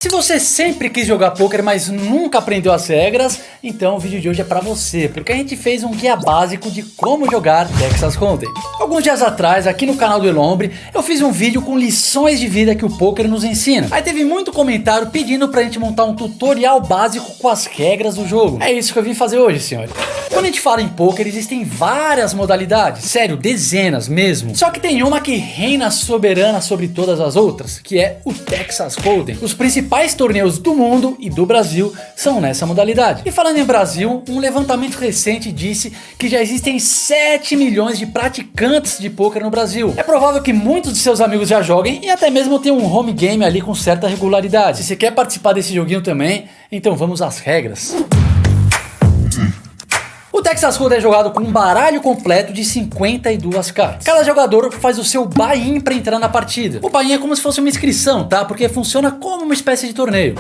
Se você sempre quis jogar poker, mas nunca aprendeu as regras, então o vídeo de hoje é pra você, porque a gente fez um guia básico de como jogar Texas Hold'em. Alguns dias atrás, aqui no canal do Elombre, eu fiz um vídeo com lições de vida que o poker nos ensina. Aí teve muito comentário pedindo pra gente montar um tutorial básico com as regras do jogo. É isso que eu vim fazer hoje, senhores. Quando a gente fala em poker, existem várias modalidades, sério, dezenas mesmo. Só que tem uma que reina soberana sobre todas as outras, que é o Texas Hold'em. Os principais torneios do mundo e do Brasil são nessa modalidade. E falando em Brasil, um levantamento recente disse que já existem 7 milhões de praticantes de poker no Brasil. É provável que muitos de seus amigos já joguem e até mesmo tenham um home game ali com certa regularidade. Se você quer participar desse joguinho também, então vamos às regras. O Texas Hold'em é jogado com um baralho completo de 52 cartas. Cada jogador faz o seu buy-in para entrar na partida. O buy-in é como se fosse uma inscrição, tá? Porque funciona como uma espécie de torneio.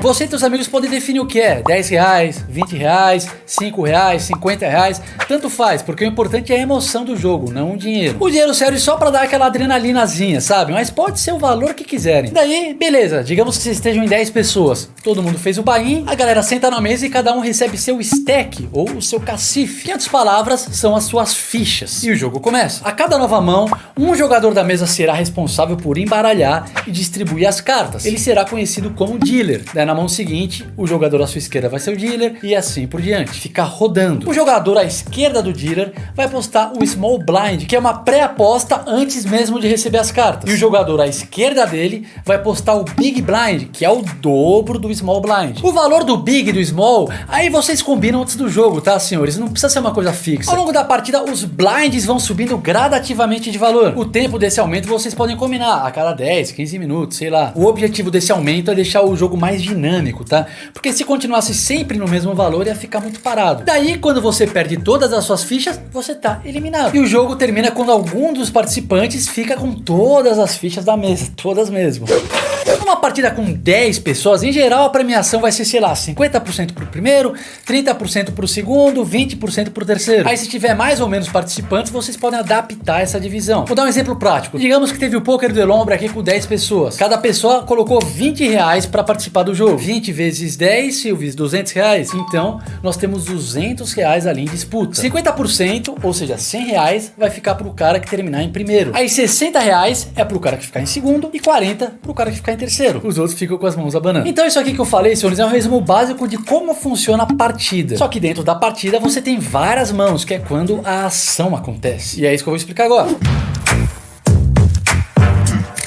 Você e seus amigos podem definir o que é 10 reais, 20 reais, 5 reais, 50 reais, tanto faz, porque o importante é a emoção do jogo, não o dinheiro. O dinheiro serve só pra dar aquela adrenalinazinha, sabe? Mas pode ser o valor que quiserem. Daí, beleza, digamos que vocês estejam em 10 pessoas. Todo mundo fez o buy-in, a galera senta na mesa e cada um recebe seu stack, ou o seu cacife. Em outras palavras, são as suas fichas. E o jogo começa. A cada nova mão, um jogador da mesa será responsável por embaralhar e distribuir as cartas. Ele será conhecido como dealer. Na mão seguinte, o jogador à sua esquerda vai ser o dealer e assim por diante. Fica rodando. O jogador à esquerda do dealer vai apostar o small blind, que é uma pré-aposta antes mesmo de receber as cartas. E o jogador à esquerda dele vai apostar o big blind, que é o dobro do small blind. O valor do big e do small, aí vocês combinam antes do jogo, tá, senhores? Não precisa ser uma coisa fixa. Ao longo da partida, os blinds vão subindo gradativamente de valor. O tempo desse aumento vocês podem combinar a cada 10, 15 minutos, sei lá. O objetivo desse aumento é deixar o jogo mais dinâmico, tá? Porque se continuasse sempre no mesmo valor, ia ficar muito parado. Daí, quando você perde todas as suas fichas, você tá eliminado. E o jogo termina quando algum dos participantes fica com todas as fichas da mesa, todas mesmo. Numa partida com 10 pessoas, em geral a premiação vai ser, sei lá, 50% pro primeiro, 30% pro segundo, 20% pro terceiro. Aí se tiver mais ou menos participantes, vocês podem adaptar essa divisão. Vou dar um exemplo prático. Digamos que teve o poker do Elombre aqui com 10 pessoas. Cada pessoa colocou 20 reais para participar do jogo. 20 vezes 10, Silvis, 200 reais. Então, nós temos 200 reais ali em disputa. 50%, ou seja, 100 reais, vai ficar pro cara que terminar em primeiro. Aí 60 reais é pro cara que ficar em segundo e 40 pro cara que ficar em terceiro. Os outros ficam com as mãos abanando. Então isso aqui que eu falei, senhores, é um resumo básico de como funciona a partida. Só que dentro da partida você tem várias mãos, que é quando a ação acontece. E é isso que eu vou explicar agora.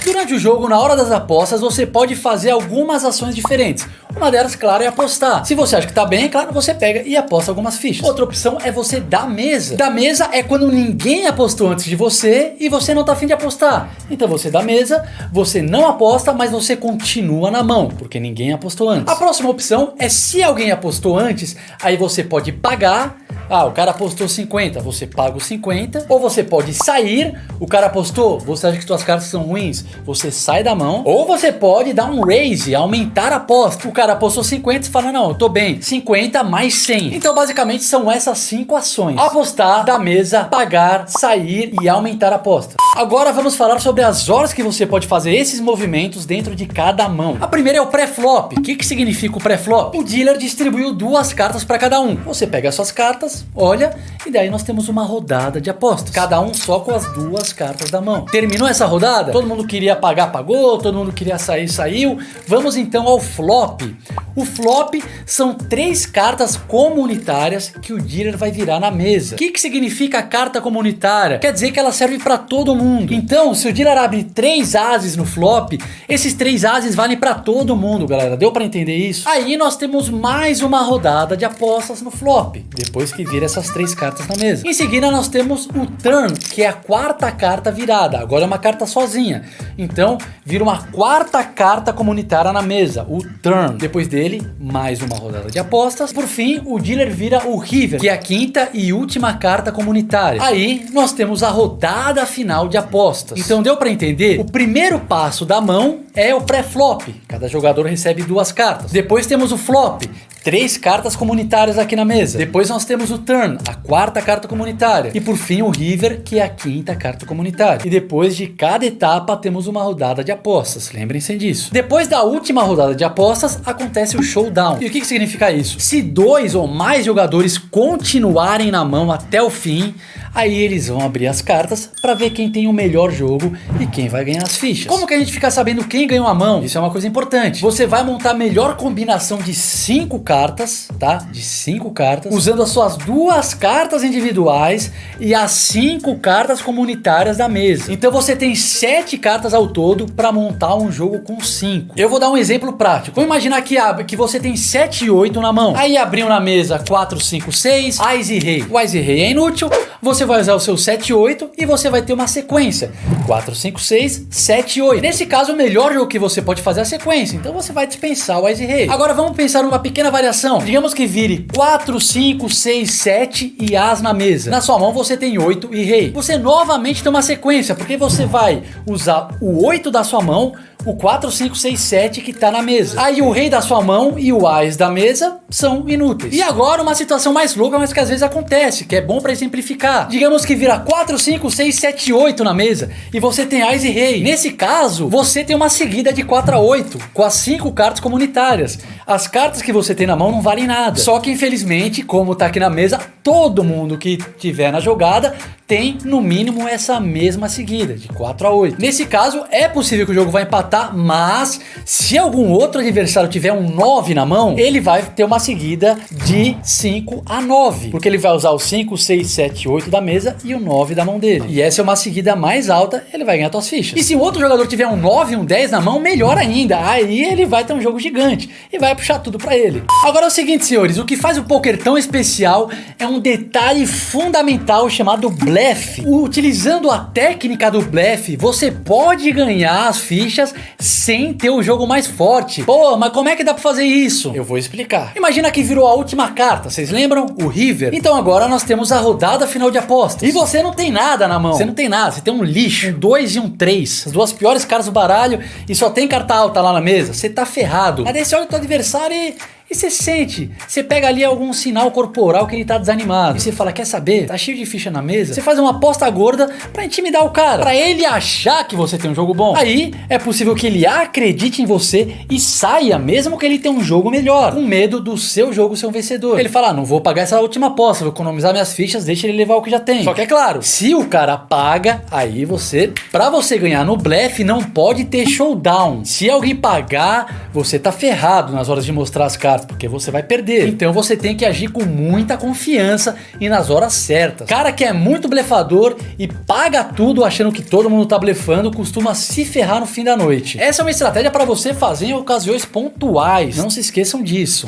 Durante o jogo, na hora das apostas, você pode fazer algumas ações diferentes. Uma delas, claro, é apostar. Se você acha que tá bem, claro, você pega e aposta algumas fichas. Outra opção é você dar mesa. Dar mesa é quando ninguém apostou antes de você e você não tá afim de apostar. Então você dá mesa, você não aposta, mas você continua na mão, porque ninguém apostou antes. A próxima opção é se alguém apostou antes, aí você pode pagar. Ah, o cara apostou 50, você paga os 50. Ou você pode sair, o cara apostou, você acha que suas cartas são ruins, você sai da mão. Ou você pode dar um raise, aumentar a aposta. O cara apostou 50 e fala, não, eu tô bem, 50 mais 100. Então basicamente são essas 5 ações: apostar, dar mesa, pagar, sair e aumentar a aposta. Agora vamos falar sobre as horas que você pode fazer esses movimentos dentro de cada mão. A primeira é o pré-flop. O que significa o pré-flop? O dealer distribuiu 2 cartas para cada um. Você pega as suas cartas, olha, e daí nós temos uma rodada de apostas. Cada um só com as 2 cartas da mão. Terminou essa rodada? Todo mundo queria pagar, pagou. Todo mundo queria sair, saiu. Vamos então ao flop. O flop são 3 cartas comunitárias que o dealer vai virar na mesa. O que significa a carta comunitária? Quer dizer que ela serve para todo mundo. Então, se o dealer abre 3 ases no flop, esses 3 ases valem para todo mundo, galera. Deu para entender isso? Aí nós temos mais uma rodada de apostas no flop, depois que vira essas 3 cartas na mesa. Em seguida nós temos o turn, que é a 4ª carta virada. Agora é uma carta sozinha. Então, vira uma 4ª carta comunitária na mesa, o turn. Depois dele, mais uma rodada de apostas. Por fim, o dealer vira o river, que é a 5ª e última carta comunitária. Aí, nós temos a rodada final de apostas. Então, deu para entender? O primeiro passo da mão é o pré-flop. Cada jogador recebe 2 cartas. Depois temos o flop. 3 cartas comunitárias aqui na mesa. Depois nós temos o turn, a 4ª carta comunitária. E por fim o river, que é a 5ª carta comunitária. E depois de cada etapa temos uma rodada de apostas, lembrem-se disso. Depois da última rodada de apostas, acontece o showdown. E o que significa isso? Se 2 ou mais jogadores continuarem na mão até o fim, aí eles vão abrir as cartas para ver quem tem o melhor jogo e quem vai ganhar as fichas. Como que a gente fica sabendo quem ganhou a mão? Isso é uma coisa importante. Você vai montar a melhor combinação de 5 cartas, tá? De 5 cartas, usando as suas 2 cartas individuais e as 5 cartas comunitárias da mesa. Então você tem 7 cartas ao todo para montar um jogo com 5. Eu vou dar um exemplo prático. Vamos imaginar que você tem 7 e 8 na mão. Aí abriu na mesa 4, 5, 6, Ás e Rei. O Ás e Rei é inútil. Você vai usar o seu 7 e 8 e você vai ter uma sequência. 4, 5, 6, 7 e 8. Nesse caso, o melhor jogo que você pode fazer é a sequência. Então você vai dispensar o Ás e Rei. Agora vamos pensar numa pequena variação. Digamos que vire 4, 5, 6, 7 e As na mesa. Na sua mão você tem 8 e Rei. Você novamente tem uma sequência, porque você vai usar o 8 da sua mão, o 4, 5, 6, 7 que tá na mesa. Aí o Rei da sua mão e o Ás da mesa são inúteis. E agora uma situação mais louca, mas que às vezes acontece, que é bom pra exemplificar. Digamos que vira 4, 5, 6, 7 e 8 na mesa e você tem Ás e Rei. Nesse caso, você tem uma seguida de 4 a 8 com as 5 cartas comunitárias. As cartas que você tem na mão não valem nada. Só que infelizmente, como tá aqui na mesa, todo mundo que tiver na jogada tem no mínimo essa mesma seguida, de 4 a 8. Nesse caso, é possível que o jogo vai empatar, mas se algum outro adversário tiver um 9 na mão, ele vai ter uma seguida de 5 a 9, porque ele vai usar o 5, 6, 7, 8 da mesa e o 9 da mão dele. E essa é uma seguida mais alta, ele vai ganhar suas fichas. E se o outro jogador tiver um 9 e um 10 na mão, melhor ainda. Aí ele vai ter um jogo gigante e vai puxar tudo pra ele. Agora é o seguinte, senhores, o que faz o poker tão especial é um detalhe fundamental chamado blefe. Utilizando a técnica do blefe, você pode ganhar as fichas sem ter o jogo mais forte. Pô, mas como é que dá pra fazer isso? Eu vou explicar. Imagina que virou a última carta, vocês lembram? O river. Então agora nós temos a rodada final de apostas. E você não tem nada na mão. Você não tem nada, você tem um lixo, um 2 e um 3. As 2 piores cartas do baralho e só tem carta alta lá na mesa. Você tá ferrado. Aí você olha o teu adversário e você sente, você pega ali algum sinal corporal que ele tá desanimado. E você fala, quer saber? Tá cheio de ficha na mesa. Você faz uma aposta gorda pra intimidar o cara, pra ele achar que você tem um jogo bom. Aí é possível que ele acredite em você e saia, mesmo que ele tenha um jogo melhor, com medo do seu jogo ser um vencedor. Ele fala, não vou pagar essa última aposta, vou economizar minhas fichas, deixa ele levar o que já tem. Só que é claro, se o cara paga, aí pra você ganhar no blefe, não pode ter showdown. Se alguém pagar, você tá ferrado nas horas de mostrar as cartas, porque você vai perder. Então você tem que agir com muita confiança e nas horas certas. Cara que é muito blefador e paga tudo achando que todo mundo tá blefando, costuma se ferrar no fim da noite. Essa é uma estratégia para você fazer em ocasiões pontuais. Não se esqueçam disso.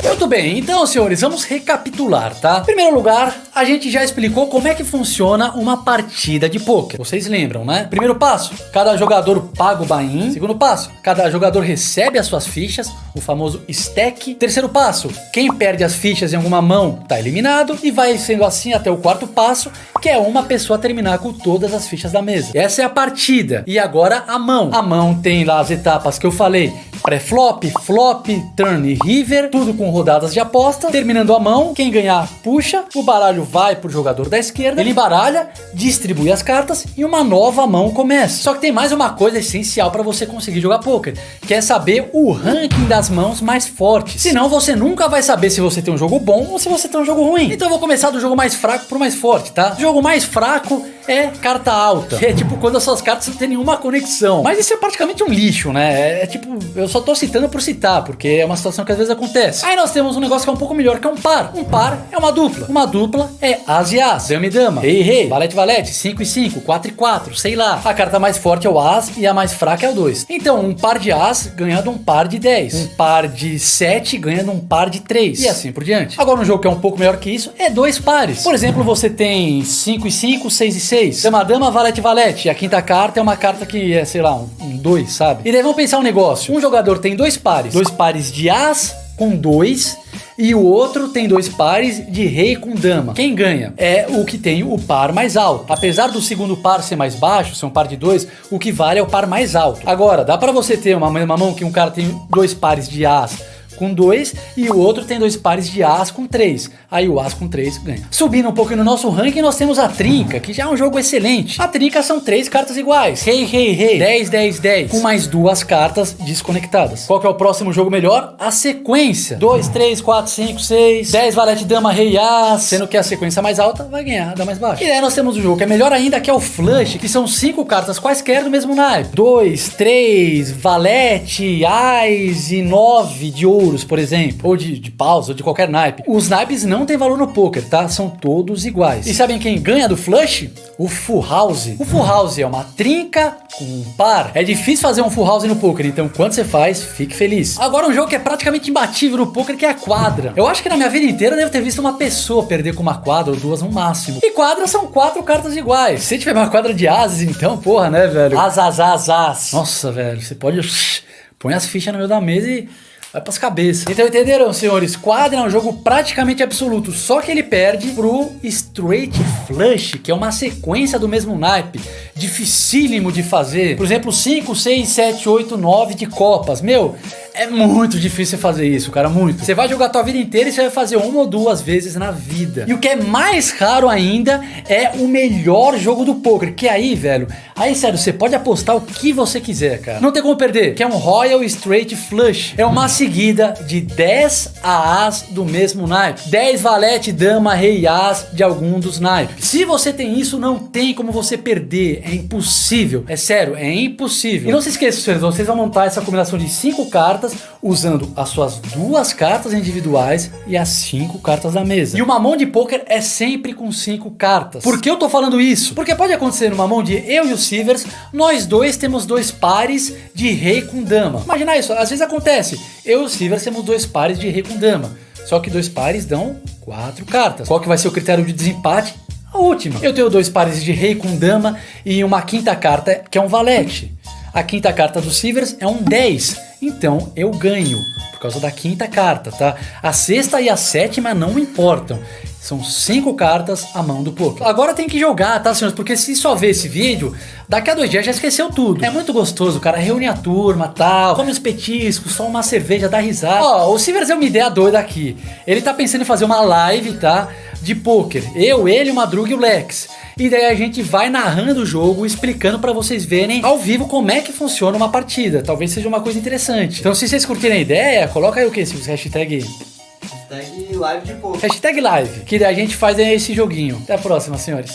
Muito bem, então senhores, vamos recapitular, tá? Em primeiro lugar, a gente já explicou como é que funciona uma partida de pôquer. Vocês lembram, né? Primeiro passo, cada jogador paga o buy-in. Segundo passo, cada jogador recebe as suas fichas, o famoso stack. Terceiro passo, quem perde as fichas em alguma mão tá eliminado. E vai sendo assim até o quarto passo, que é uma pessoa terminar com todas as fichas da mesa. Essa é a partida. E agora a mão. A mão tem lá as etapas que eu falei. Pré-flop, flop, turn e river, tudo com rodadas de aposta. Terminando a mão, quem ganhar puxa, o baralho vai pro jogador da esquerda, ele embaralha, distribui as cartas e uma nova mão começa. Só que tem mais uma coisa essencial para você conseguir jogar poker, que é saber o ranking das mãos mais fortes. Senão você nunca vai saber se você tem um jogo bom ou se você tem um jogo ruim. Então eu vou começar do jogo mais fraco pro mais forte, tá? O jogo mais fraco é carta alta, que é tipo quando as suas cartas não tem nenhuma conexão. Mas isso é praticamente um lixo, né? É tipo, eu só tô citando por citar, porque é uma situação que às vezes acontece. Aí nós temos um negócio que é um pouco melhor, que é um par. Um par é uma dupla. Uma dupla é As e As, Dama e Dama, Rei e Rei, Valete e Valete, 5 e 5, 4 e 4, sei lá. A carta mais forte é o As e a mais fraca é o 2. Então, um par de As ganha de um par de 10. Um par de 7 ganha de um par de 3. E assim por diante. Agora, um jogo que é um pouco melhor que isso é 2 pares. Por exemplo, você tem 5 e 5, 6 e 6. Dama, Dama, Valete e Valete. E a quinta carta é uma carta que é, sei lá, um 2, sabe? E daí vamos pensar um negócio. Um jogador tem 2 pares. 2 pares de As com 2 e o outro tem 2 pares de Rei com Dama. Quem ganha é o que tem o par mais alto. Apesar do segundo par ser mais baixo, ser um par de 2, o que vale é o par mais alto. Agora, dá pra você ter uma mesma mão que um cara tem 2 pares de As com 2 e o outro tem 2 pares de as com 3. Aí o as com 3 ganha. Subindo um pouco no nosso ranking, nós temos a trinca, que já é um jogo excelente. A trinca são 3 cartas iguais. Rei, rei, rei. 10, 10, 10. Com mais 2 cartas desconectadas. Qual que é o próximo jogo melhor? A sequência. 2, 3, 4, 5, 6. 10, valete, dama, rei, as. Sendo que a sequência mais alta vai ganhar da mais baixa. E aí nós temos um jogo que é melhor ainda, que é o flush, que são 5 cartas quaisquer do mesmo naipe. 2, 3, valete, ás e 9 de ouros, por exemplo. Ou de paus, ou de qualquer naipe. Os naipes não tem valor no poker, tá? São todos iguais. E sabem quem ganha do flush? O full house. O full house é uma trinca com um par. É difícil fazer um full house no poker, então quando você faz, fique feliz. Agora um jogo que é praticamente imbatível no poker, que é a quadra. Eu acho que na minha vida inteira eu devo ter visto uma pessoa perder com uma quadra ou 2 no máximo. E quadras são 4 cartas iguais. Se tiver uma quadra de ases, então, porra, né, velho? As, as, as, as. Nossa, velho, você pode... Põe as fichas no meio da mesa e... vai pras cabeças. Então entenderam, senhores? Quadra é um jogo praticamente absoluto, só que ele perde pro Straight Flush, que é uma sequência do mesmo naipe, dificílimo de fazer. Por exemplo, 5, 6, 7, 8, 9 de copas. Meu, é muito difícil fazer isso, cara, muito. Você vai jogar a tua vida inteira e você vai fazer 1 ou 2 vezes na vida. E o que é mais raro ainda é o melhor jogo do poker, que aí, velho, aí sério, você pode apostar o que você quiser, cara. Não tem como perder, que é um Royal Straight Flush. É uma seguida de 10 as do mesmo naipe. 10 valete, dama, rei, as de algum dos naipes. Se você tem isso, não tem como você perder. É impossível. É sério, é impossível. E não se esqueça, senhores, vocês vão montar essa combinação de 5 cartas usando as suas 2 cartas individuais e as 5 cartas da mesa. E uma mão de poker é sempre com 5 cartas. Por que eu tô falando isso? Porque pode acontecer numa mão de eu e o Sivers, nós dois temos 2 pares de rei com dama. Imagina isso, às vezes acontece. Eu e o Sivers temos 2 pares de rei com dama. Só que 2 pares dão 4 cartas. Qual que vai ser o critério de desempate? A última. Eu tenho 2 pares de rei com dama e uma quinta carta que é um valete. A quinta carta do Sivers é um 10. Então eu ganho, por causa da quinta carta, tá? A sexta e a sétima não importam. São 5 cartas a mão do poker. Agora tem que jogar, tá, senhores? Porque se só ver esse vídeo, daqui a 2 dias já esqueceu tudo. É muito gostoso, cara. Reúne a turma, tal. Come os petiscos, toma uma cerveja, dá risada. Ó, o Sivers é uma ideia doida aqui. Ele tá pensando em fazer uma live, tá? De poker. Eu, ele, o Madruga e o Lex. E daí a gente vai narrando o jogo, explicando pra vocês verem ao vivo como é que funciona uma partida. Talvez seja uma coisa interessante. Então se vocês curtirem a ideia, coloca aí o que? Hashtag live de poker. Hashtag live. Que daí a gente faz esse joguinho. Até a próxima, senhores.